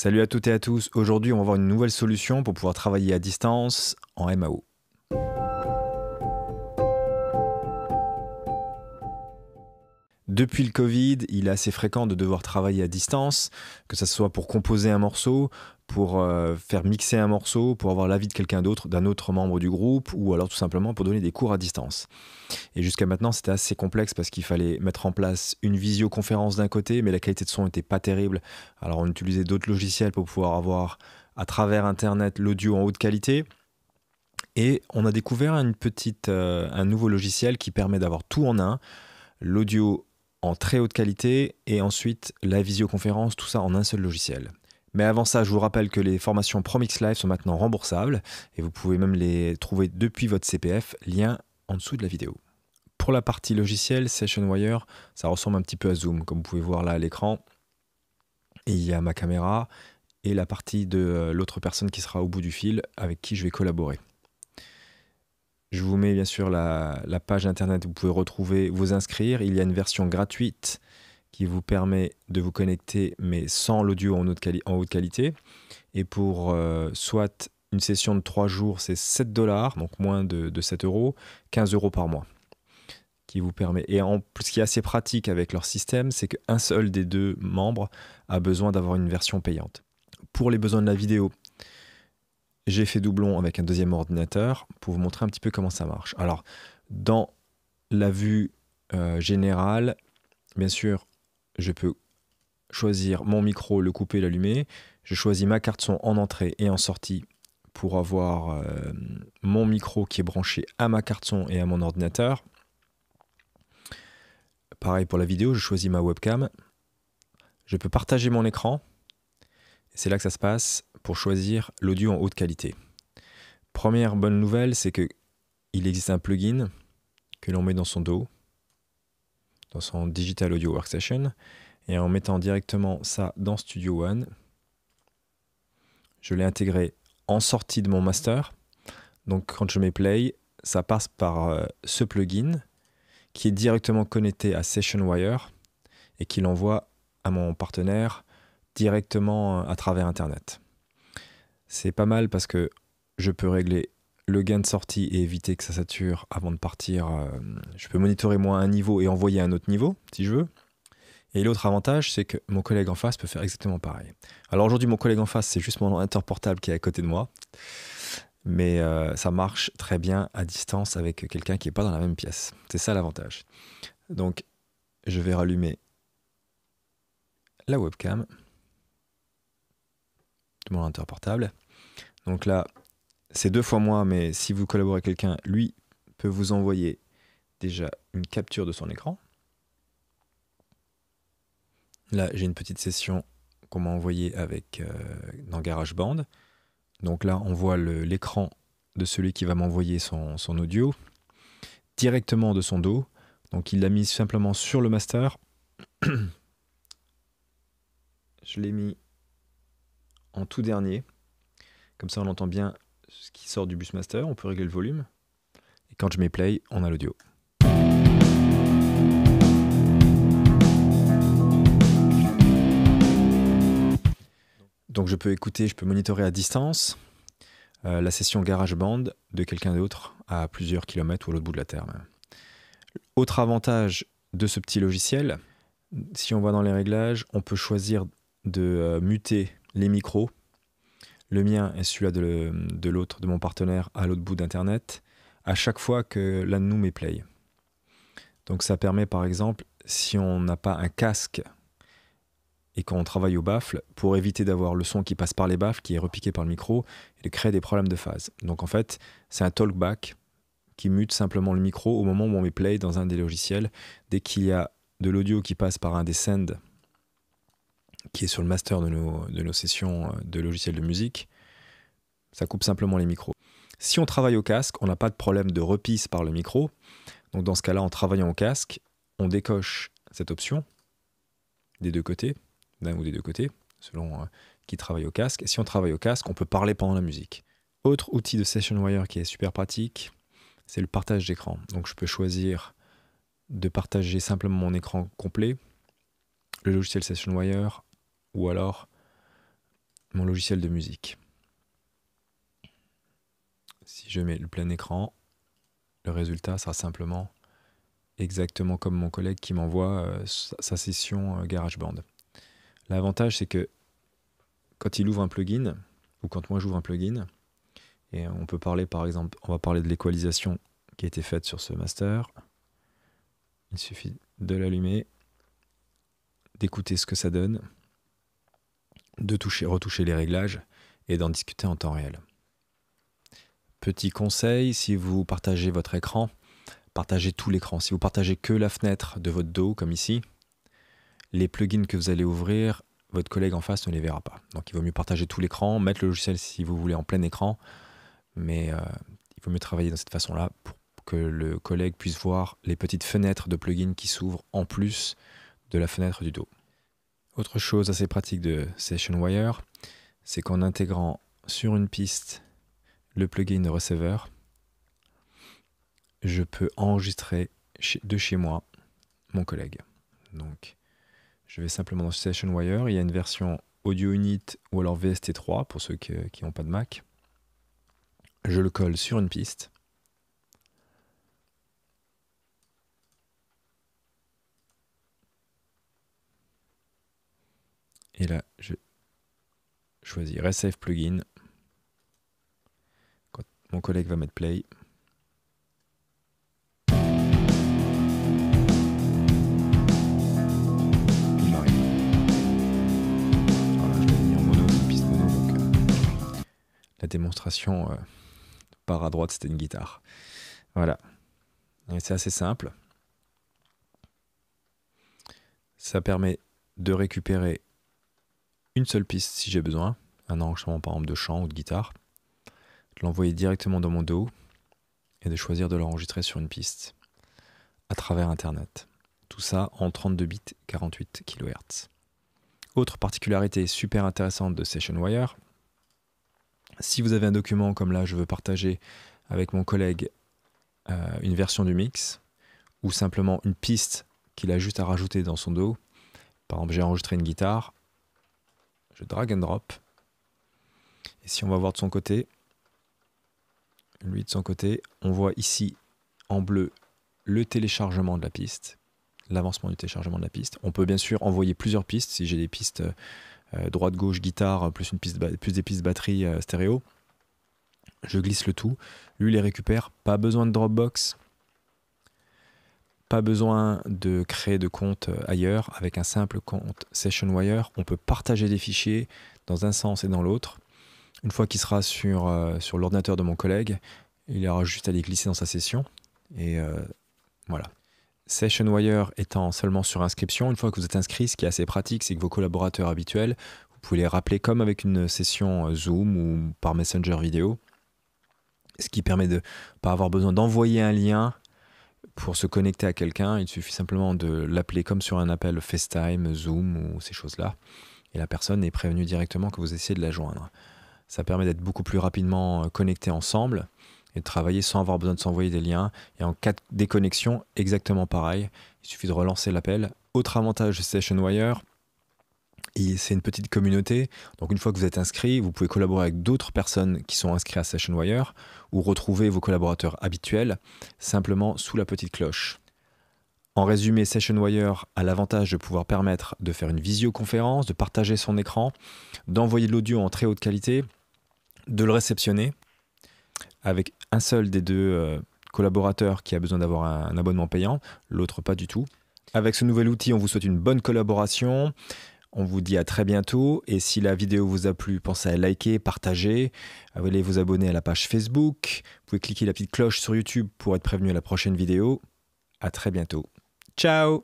Salut à toutes et à tous, aujourd'hui on va voir une nouvelle solution pour pouvoir travailler à distance en MAO. Depuis le Covid, il est assez fréquent de devoir travailler à distance, que ce soit pour composer un morceau, pour faire mixer un morceau, pour avoir l'avis de quelqu'un d'autre, d'un autre membre du groupe, ou alors tout simplement pour donner des cours à distance. Et jusqu'à maintenant, c'était assez complexe parce qu'il fallait mettre en place une visioconférence d'un côté, mais la qualité de son n'était pas terrible. Alors on utilisait d'autres logiciels pour pouvoir avoir à travers Internet l'audio en haute qualité. Et on a découvert un nouveau logiciel qui permet d'avoir tout en un, l'audio en très haute qualité et ensuite la visioconférence, tout ça en un seul logiciel. Mais avant ça, je vous rappelle que les formations ProMix Live sont maintenant remboursables et vous pouvez même les trouver depuis votre CPF, lien en dessous de la vidéo. Pour la partie logicielle, SessionWire, ça ressemble un petit peu à Zoom, comme vous pouvez voir là à l'écran. Il y a ma caméra et la partie de l'autre personne qui sera au bout du fil avec qui je vais collaborer. Je vous mets bien sûr la page internet où vous pouvez retrouver, vous inscrire. Il y a une version gratuite qui vous permet de vous connecter mais sans l'audio en haute qualité. Et pour soit une session de 3 jours, c'est 7 $, donc moins de 7 €, 15 € par mois. Qui vous permet. Et en plus, ce qui est assez pratique avec leur système, c'est qu'un seul des deux membres a besoin d'avoir une version payante. Pour les besoins de la vidéo, j'ai fait doublon avec un deuxième ordinateur pour vous montrer un petit peu comment ça marche. Alors, dans la vue générale, bien sûr, je peux choisir mon micro, le couper, l'allumer. Je choisis ma carte son en entrée et en sortie pour avoir mon micro qui est branché à ma carte son et à mon ordinateur. Pareil pour la vidéo, je choisis ma webcam. Je peux partager mon écran. C'est là que ça se passe pour choisir l'audio en haute qualité. Première bonne nouvelle, c'est qu'il existe un plugin que l'on met dans son dos, dans son Digital Audio Workstation. Et en mettant directement ça dans Studio One, je l'ai intégré en sortie de mon master. Donc quand je mets play, ça passe par ce plugin qui est directement connecté à SessionWire et qui l'envoie à mon partenaire directement à travers Internet. C'est pas mal parce que je peux régler le gain de sortie et éviter que ça sature avant de partir. Je peux monitorer moi un niveau et envoyer à un autre niveau si je veux. Et l'autre avantage, c'est que mon collègue en face peut faire exactement pareil. Alors aujourd'hui, mon collègue en face, c'est juste mon ordinateur portable qui est à côté de moi. Mais ça marche très bien à distance avec quelqu'un qui n'est pas dans la même pièce. C'est ça l'avantage. Donc, je vais rallumer la webcam de mon ordinateur portable. Donc là, c'est 2 fois moi, mais si vous collaborez avec quelqu'un, lui peut vous envoyer déjà une capture de son écran. Là, j'ai une petite session qu'on m'a envoyée dans GarageBand. Donc là, on voit l'écran de celui qui va m'envoyer son audio directement de son dos. Donc il l'a mis simplement sur le master. Je l'ai mis en tout dernier. Comme ça, on entend bien ce qui sort du bus master. On peut régler le volume. Et quand je mets play, on a l'audio. Donc je peux écouter, je peux monitorer à distance la session GarageBand de quelqu'un d'autre à plusieurs kilomètres ou à l'autre bout de la Terre. Autre avantage de ce petit logiciel, si on va dans les réglages, on peut choisir de muter les micros. Le mien est celui-là de l'autre, de mon partenaire à l'autre bout d'Internet, à chaque fois que l'un de nous met play. Donc ça permet par exemple, si on n'a pas un casque et qu'on travaille au baffle, pour éviter d'avoir le son qui passe par les baffles, qui est repiqué par le micro, et de créer des problèmes de phase. Donc en fait, c'est un talkback qui mute simplement le micro au moment où on met play dans un des logiciels. Dès qu'il y a de l'audio qui passe par un des send, qui est sur le master de nos sessions de logiciels de musique, ça coupe simplement les micros. Si on travaille au casque, on n'a pas de problème de repisse par le micro. Donc dans ce cas-là, en travaillant au casque, on décoche cette option des deux côtés, d'un ou des deux côtés, selon qui travaille au casque. Et si on travaille au casque, on peut parler pendant la musique. Autre outil de SessionWire qui est super pratique, c'est le partage d'écran. Donc je peux choisir de partager simplement mon écran complet, le logiciel SessionWire, ou alors mon logiciel de musique. Si je mets le plein écran, le résultat sera simplement exactement comme mon collègue qui m'envoie sa session GarageBand. L'avantage, c'est que quand il ouvre un plugin, ou quand moi j'ouvre un plugin, et on peut parler par exemple, on va parler de l'équalisation qui a été faite sur ce master. Il suffit de l'allumer, d'écouter ce que ça donne, de retoucher les réglages et d'en discuter en temps réel. Petit conseil, si vous partagez votre écran, partagez tout l'écran. Si vous partagez que la fenêtre de votre dos, comme ici, les plugins que vous allez ouvrir, votre collègue en face ne les verra pas. Donc il vaut mieux partager tout l'écran, mettre le logiciel si vous voulez en plein écran, mais il vaut mieux travailler de cette façon-là pour que le collègue puisse voir les petites fenêtres de plugins qui s'ouvrent en plus de la fenêtre du dos. Autre chose assez pratique de SessionWire, c'est qu'en intégrant sur une piste le plugin de receveur, je peux enregistrer de chez moi mon collègue. Donc, je vais simplement dans SessionWire, il y a une version Audio Unit ou alors VST3 pour ceux qui n'ont pas de Mac. Je le colle sur une piste. Et là, je choisis Receive Plugin. Quand mon collègue va mettre Play, il m'arrive. Voilà, je l'ai mis en mono, une piste mono, donc la démonstration par à droite, c'était une guitare. Voilà. C'est assez simple. Ça permet de récupérer une seule piste si j'ai besoin, un enregistrement par exemple de chant ou de guitare, de l'envoyer directement dans mon dos et de choisir de l'enregistrer sur une piste à travers Internet. Tout ça en 32 bits 48 kHz. Autre particularité super intéressante de SessionWire, si vous avez un document comme là, je veux partager avec mon collègue une version du mix ou simplement une piste qu'il a juste à rajouter dans son dos, par exemple j'ai enregistré une guitare, je drag and drop. Et si on va voir de son côté, lui de son côté, on voit ici en bleu le téléchargement de la piste, l'avancement du téléchargement de la piste. On peut bien sûr envoyer plusieurs pistes, si j'ai des pistes droite-gauche, guitare, plus des pistes batterie stéréo. Je glisse le tout, lui les récupère, pas besoin de Dropbox, pas besoin de créer de compte ailleurs. Avec un simple compte SessionWire, on peut partager des fichiers dans un sens et dans l'autre. Une fois qu'il sera sur l'ordinateur de mon collègue, il aura juste à les glisser dans sa session. Et voilà. SessionWire étant seulement sur inscription, une fois que vous êtes inscrit, ce qui est assez pratique, c'est que vos collaborateurs habituels, vous pouvez les rappeler comme avec une session Zoom ou par Messenger vidéo, ce qui permet de ne pas avoir besoin d'envoyer un lien pour se connecter à quelqu'un. Il suffit simplement de l'appeler comme sur un appel FaceTime, Zoom ou ces choses-là. Et la personne est prévenue directement que vous essayez de la joindre. Ça permet d'être beaucoup plus rapidement connectés ensemble et de travailler sans avoir besoin de s'envoyer des liens. Et en cas de déconnexion, exactement pareil. Il suffit de relancer l'appel. Autre avantage de SessionWire, c'est une petite communauté. Donc une fois que vous êtes inscrit, vous pouvez collaborer avec d'autres personnes qui sont inscrites à SessionWire ou retrouver vos collaborateurs habituels simplement sous la petite cloche. En résumé, SessionWire a l'avantage de pouvoir permettre de faire une visioconférence, de partager son écran, d'envoyer de l'audio en très haute qualité, de le réceptionner avec un seul des deux collaborateurs qui a besoin d'avoir un abonnement payant, l'autre pas du tout. Avec ce nouvel outil, on vous souhaite une bonne collaboration. On vous dit à très bientôt. Et si la vidéo vous a plu, pensez à liker, partager. Allez vous abonner à la page Facebook. Vous pouvez cliquer la petite cloche sur YouTube pour être prévenu à la prochaine vidéo. À très bientôt. Ciao!